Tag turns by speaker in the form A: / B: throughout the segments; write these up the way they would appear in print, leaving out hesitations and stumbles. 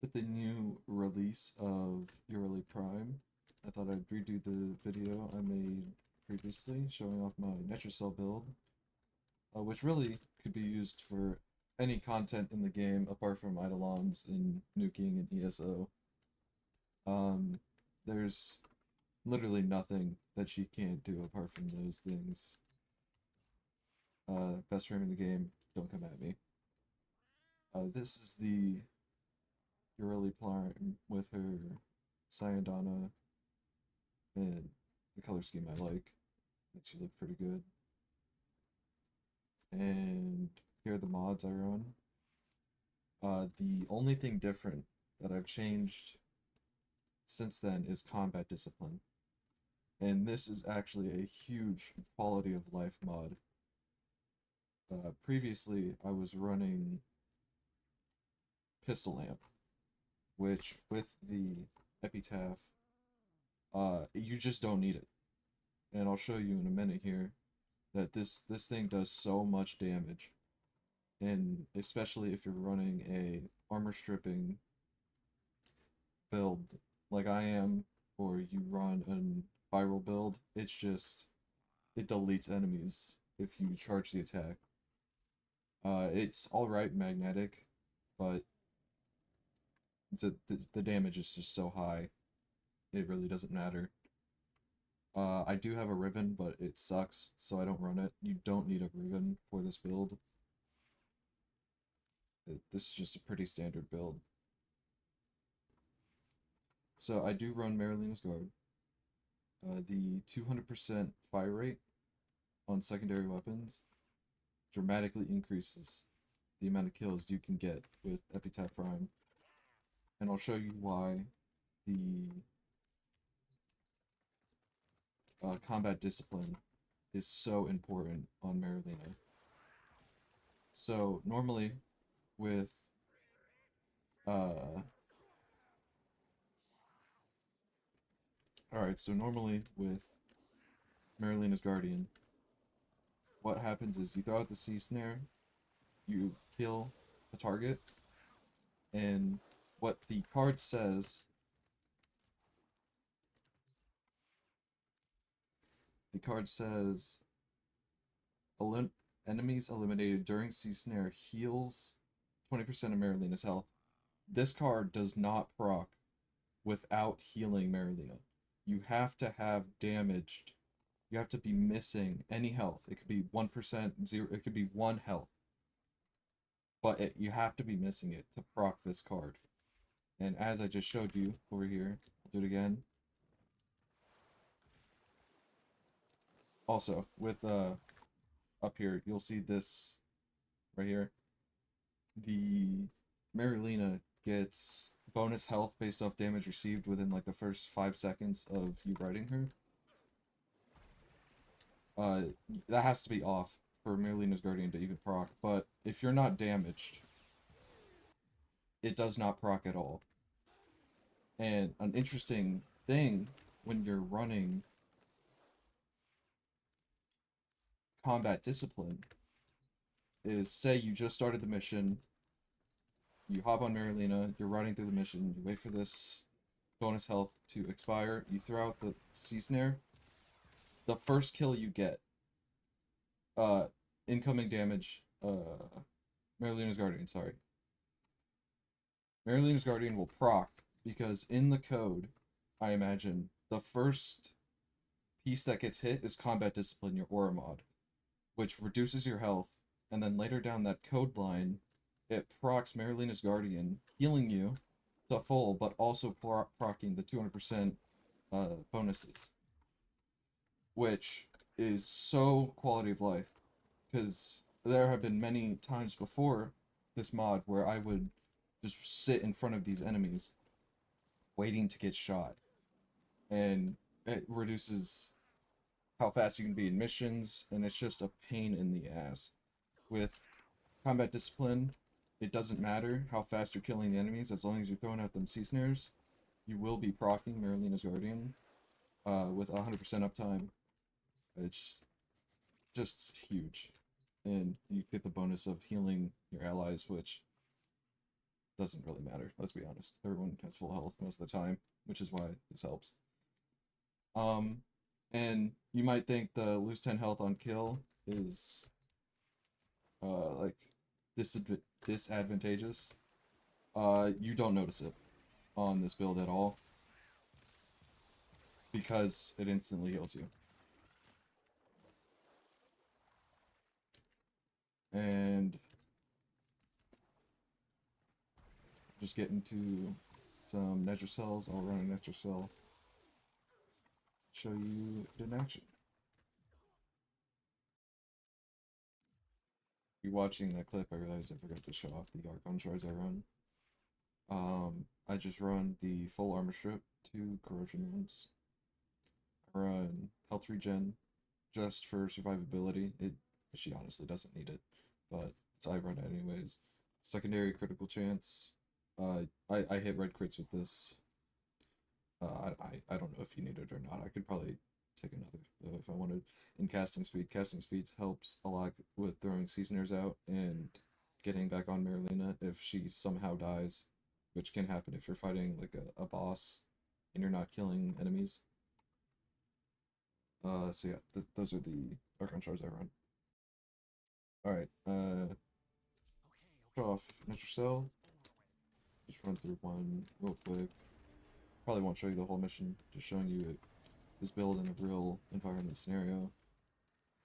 A: With the new release of Yareli Prime, I thought I'd redo the video I made previously showing off my Netracell build, which really could be used for any content in the game apart from Eidolons and nuking and ESO. Um, there's literally nothing that she can't do apart from those things. Best frame in the game, don't come at me. This is the Yareli Prime with her Sayadana and the color scheme I like. Makes you look pretty good. And here are the mods I run. The only thing different that I've changed since then is combat discipline. And this is actually a huge quality of life mod. Previously, I was running Pistol Lamp, which with the Epitaph, you just don't need it. And I'll show you in a minute here that this thing does so much damage, and especially if you're running a armor stripping build like I am, or you run an viral build, it deletes enemies if you charge the attack. It's all right magnetic, but the damage is just so high, it really doesn't matter. I do have a Riven, but it sucks, so I don't run it. You don't need a Riven for this build. This is just a pretty standard build. So I do run Marilina's Guard. The 200% fire rate on secondary weapons dramatically increases the amount of kills you can get with Epitaph Prime. And I'll show you why the combat discipline is so important on Marilina. So normally with uh alright, so normally with Marilina's Guardian, what happens is you throw out the sea snare, you kill a target, and what the card says, the card says enemies eliminated during sea snare heals 20% of Marilina's health. This card does not proc without healing Marilina. You have to have damaged. You have to be missing any health. It could be 1%, 0, it could be 1 health. But you have to be missing it to proc this card. And as I just showed you over here, I'll do it again. Also, with up here, you'll see this right here. The Marilina gets bonus health based off damage received within like the first 5 seconds of you riding her. That has to be off for Marilina's Guardian to even proc, but if you're not damaged, it does not proc at all. And an interesting thing when you're running combat discipline is, say you just started the mission, you hop on Marilina, you're running through the mission, you wait for this bonus health to expire, you throw out the sea snare, the first kill you get, uh, incoming damage, Marilina's Guardian, sorry. Marilina's Guardian will proc, because in the code, I imagine, the first piece that gets hit is Combat Discipline, your aura mod, which reduces your health, and then later down that code line, it procs Marilina's Guardian, healing you to full, but also procking the 200% bonuses, which is so quality of life, because there have been many times before this mod where I would just sit in front of these enemies waiting to get shot, and it reduces how fast you can be in missions, and it's just a pain in the ass. With combat discipline, it doesn't matter how fast you're killing the enemies, as long as you're throwing out them sea snares, you will be proccing Marilina's Guardian with 100% uptime. It's just huge. And you get the bonus of healing your allies, which doesn't really matter. Let's be honest. Everyone has full health most of the time, which is why this helps. Um, and you might think the lose 10 health on kill is like disadvantageous. You don't notice it on this build at all because it instantly heals you. And just get into some Nether cells. I'll run a Nether cell. Show you it in action. You're watching that clip, I realized I forgot to show off the Archon shards I run. I just run the full armor strip, 2 corrosion ones. I run health regen just for survivability. She honestly doesn't need it, but so I run it anyways. Secondary critical chance. I hit red crits with this. I don't know if you need it or not. I could probably take another though if I wanted. In casting speed, casting speed helps a lot with throwing seasoners out and getting back on Marilena if she somehow dies, which can happen if you're fighting like a boss and you're not killing enemies. So yeah, those are the Archon shards I run. Alright, off Metro Cell. Just run through one real quick. Probably won't show you the whole mission, just showing you it is built in a real environment scenario.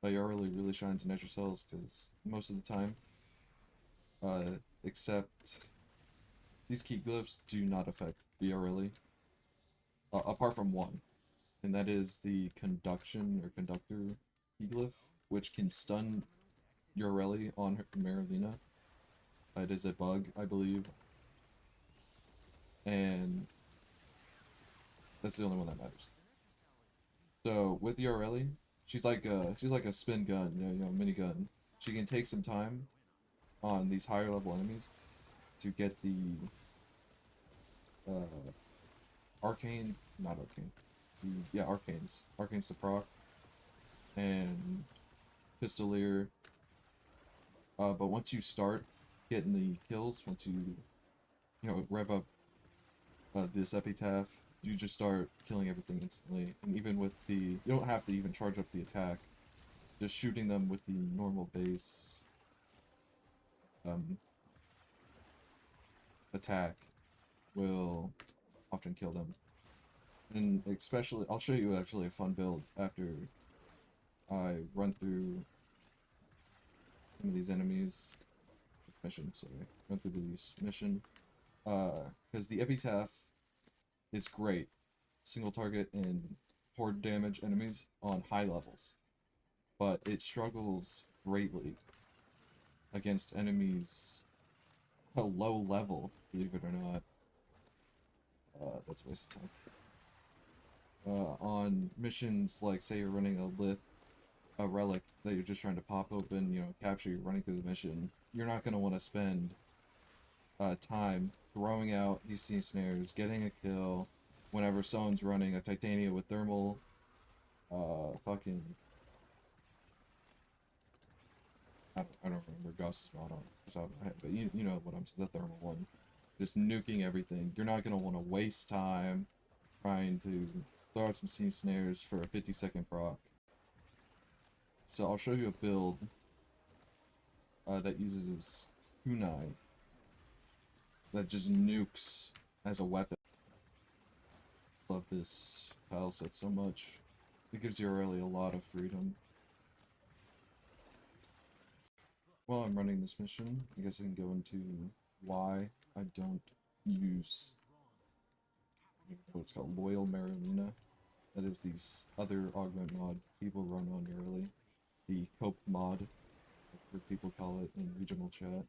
A: Yareli really shines in Metro Cells because most of the time, except these key glyphs do not affect Yareli, apart from one, and that is the conduction or conductor key glyph, which can stun Yareli on her Marilena. It is a bug, I believe, and that's the only one that matters. So with Yareli, she's like a spin gun, mini gun. She can take some time on these higher level enemies to get the arcane, not arcane, yeah, arcanes to proc, and pistolier. But once you start getting the kills, once you rev up this epitaph, you just start killing everything instantly. And even with you don't have to even charge up the attack. Just shooting them with the normal base attack will often kill them. And especially, I'll show you actually a fun build after I run through some of these enemies. This mission, sorry. Run through this mission. Because the epitaph is great. Single target and horde damage enemies on high levels. But it struggles greatly against enemies a low level, believe it or not. That's a waste of time. On missions like, say you're running a relic that you're just trying to pop open, capture, you're running through the mission, you're not going to want to spend time throwing out these sea snares, getting a kill, whenever someone's running a Titania with thermal, fucking... I don't remember Gauss's mod on the top of my head, but you know what I'm saying, the thermal one. Just nuking everything. You're not going to want to waste time trying to throw out some sea snares for a 50-second proc. So I'll show you a build that uses kunai that just nukes as a weapon. Love this tile set so much. It gives you really a lot of freedom. While I'm running this mission, I guess I can go into why I don't use what's called Loyal Marilena. That is these other augment mod people run on Yareli. The Cope mod, where people call it in regional chat.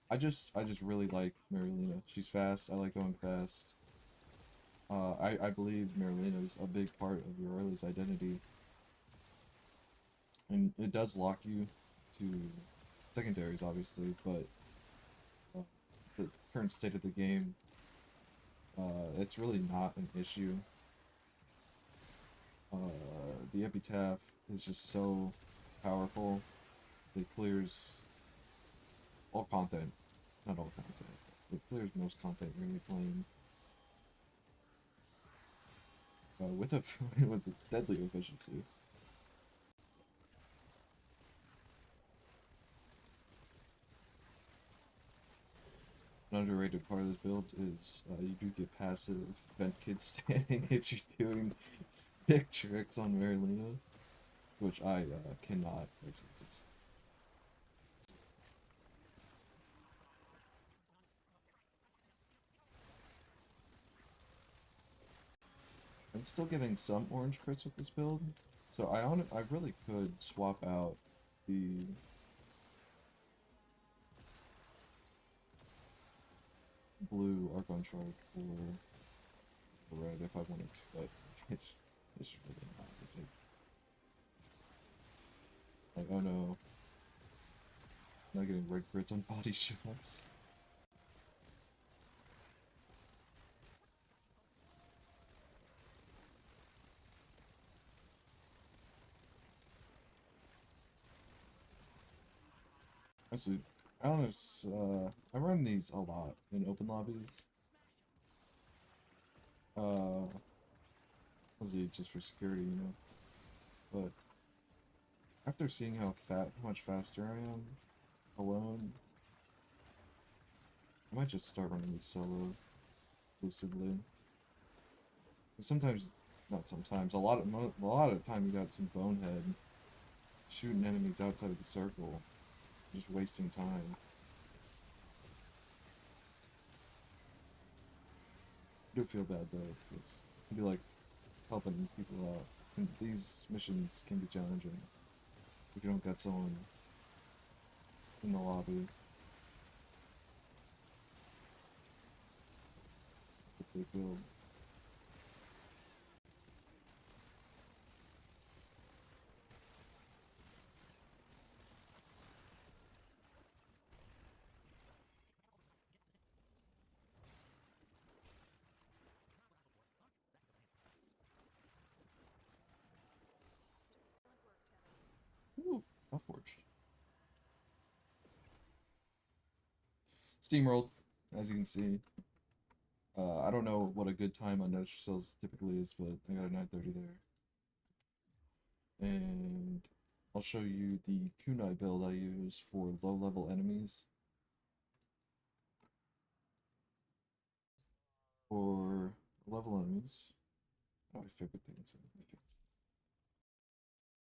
A: I just really like Marilena. She's fast. I like going fast. I believe Marilena is a big part of Yareli's identity. And it does lock you to secondaries, obviously, but the current state of the game, it's really not an issue. The epitaph is just so powerful. It clears all content, not all content, but there's most content you're gonna be playing with a with a deadly efficiency. An underrated part of this build is you do get passive vent kid standing if you're doing stick tricks on Marilena, which I cannot. Just... I'm still getting some orange crits with this build, so I really could swap out the blue Archon Shard for red if I wanted to, but it's really not legit. Like, oh no, I'm not getting red crits on body shots. Actually, I don't know. I run these a lot in open lobbies. Mostly just for security, you know. But after seeing how much faster I am alone, I might just start running these solo exclusively. Sometimes, not sometimes, a lot of the time you got some bonehead shooting enemies outside of the circle, just wasting time. I do feel bad though, because it'd be like helping people out. And these missions can be challenging if you don't got someone in the lobby that they build. Ooh, forged. Steamrolled, as you can see. I don't know what a good time on Nether Cells typically is, but I got a 930 there. And I'll show you the kunai build I use for low-level enemies. For level enemies. Oh, my favorite things.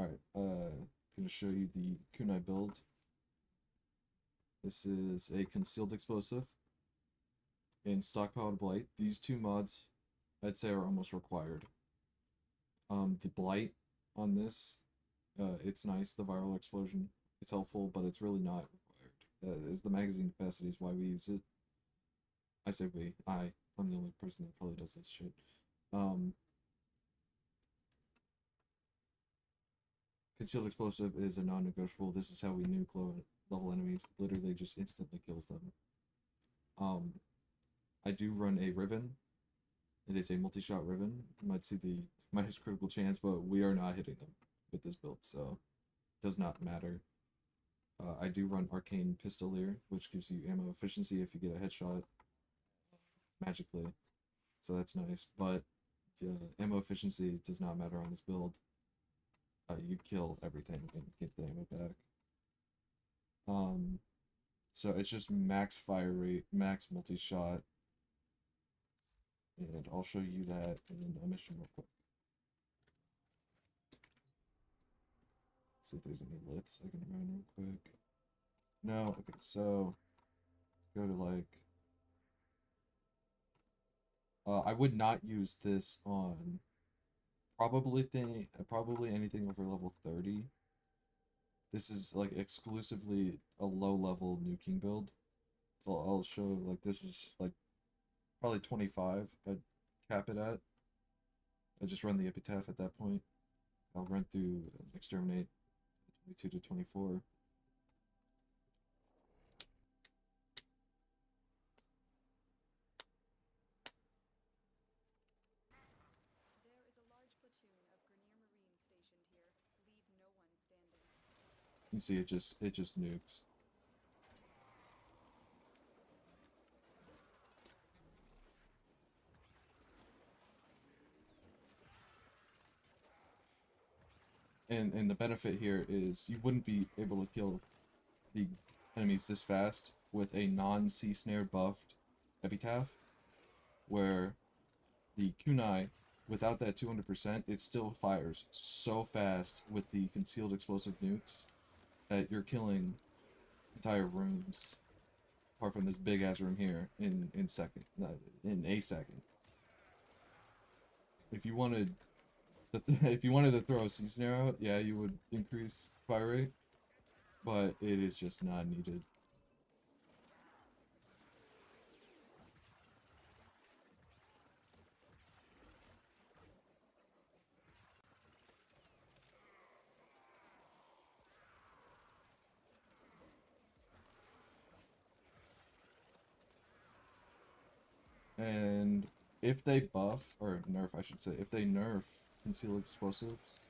A: Alright, gonna show you the kunai build. This is a concealed explosive and stockpiled blight. These two mods, I'd say, are almost required. The blight on this, it's nice. The viral explosion, it's helpful, but it's really not required. Is the magazine capacity is why we use it. I say we. I'm the only person that probably does this shit. Concealed explosive is a non-negotiable. This is how we nuke low level enemies. Literally just instantly kills them. I do run a Riven. It is a multi-shot Riven. You might see the minus critical chance, but we are not hitting them with this build, so it does not matter. I do run Arcane Pistolier, which gives you ammo efficiency if you get a headshot magically, so that's nice. But ammo efficiency does not matter on this build. You kill everything and get the ammo back. So it's just max fire rate, max multi-shot, and I'll show you that in a mission real quick. See if there's any lits I can run real quick. No, okay, so go to like I would not use this on probably anything over level 30. This is like exclusively a low level nuking build. So I'll show like this is like probably 25 I'd cap it at. I just run the epitaph at that point. I'll run through exterminate 22 to 24. You see it just nukes. And the benefit here is you wouldn't be able to kill the enemies this fast with a non-sea snare buffed epitaph, where the kunai, without that 200%, it still fires so fast with the concealed explosive nukes that you're killing entire rooms, apart from this big ass room here, in a second. If you wanted if you wanted to throw a sea snare out, yeah, you would increase fire rate, but it is just not needed. And if they buff, or nerf, I should say, if they nerf concealed explosives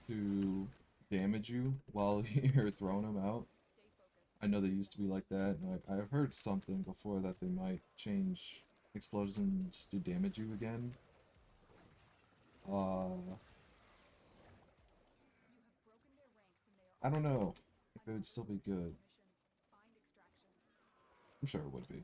A: to damage you while you're throwing them out, I know they used to be like that, and I've heard something before that they might change explosions to damage you again. I don't know if it would still be good. I'm sure it would be.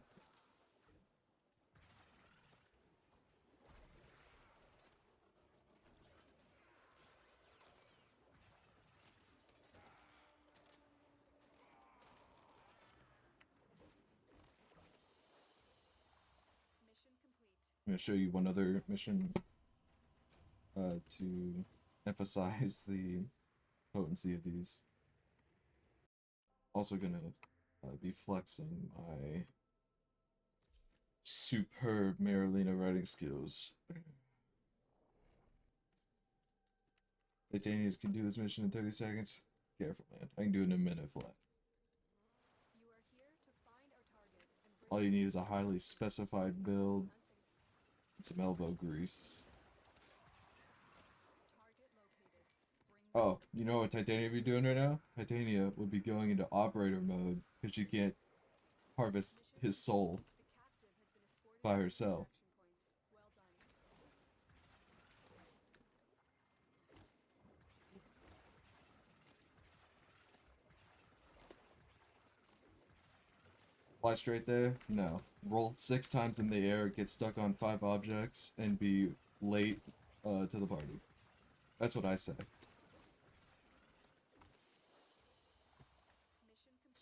A: I'm gonna show you one other mission to emphasize the potency of these. Also gonna be flexing my superb Marilena writing skills. Titanians can do this mission in 30 seconds. Careful, man. I can do it in a minute flat. All you need is a highly specified build and some elbow grease. Oh, you know what Titania would be doing right now? Titania would be going into operator mode because she can't harvest his soul by herself. Fly straight there? No. Roll 6 times in the air, get stuck on 5 objects, and be late to the party. That's what I say.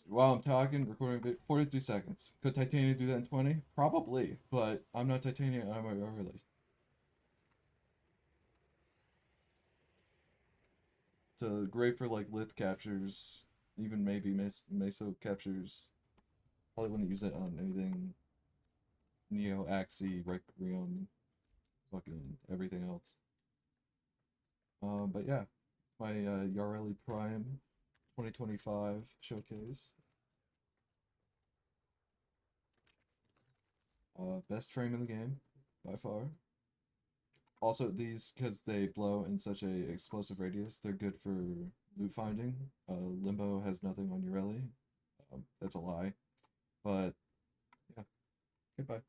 A: While I'm talking, recording a bit, 43 seconds. Could Titania do that in 20? Probably, but I'm not Titania, I'm Yareli. So great for like lith captures, even maybe meso captures. Probably wouldn't use it on anything Neo, Axie, Requiem, fucking everything else. But yeah, my Yareli Prime 2025 showcase. Best frame in the game, by far. Also, these, because they blow in such a explosive radius, they're good for loot finding. Limbo has nothing on Yareli. That's a lie. But, yeah. Goodbye.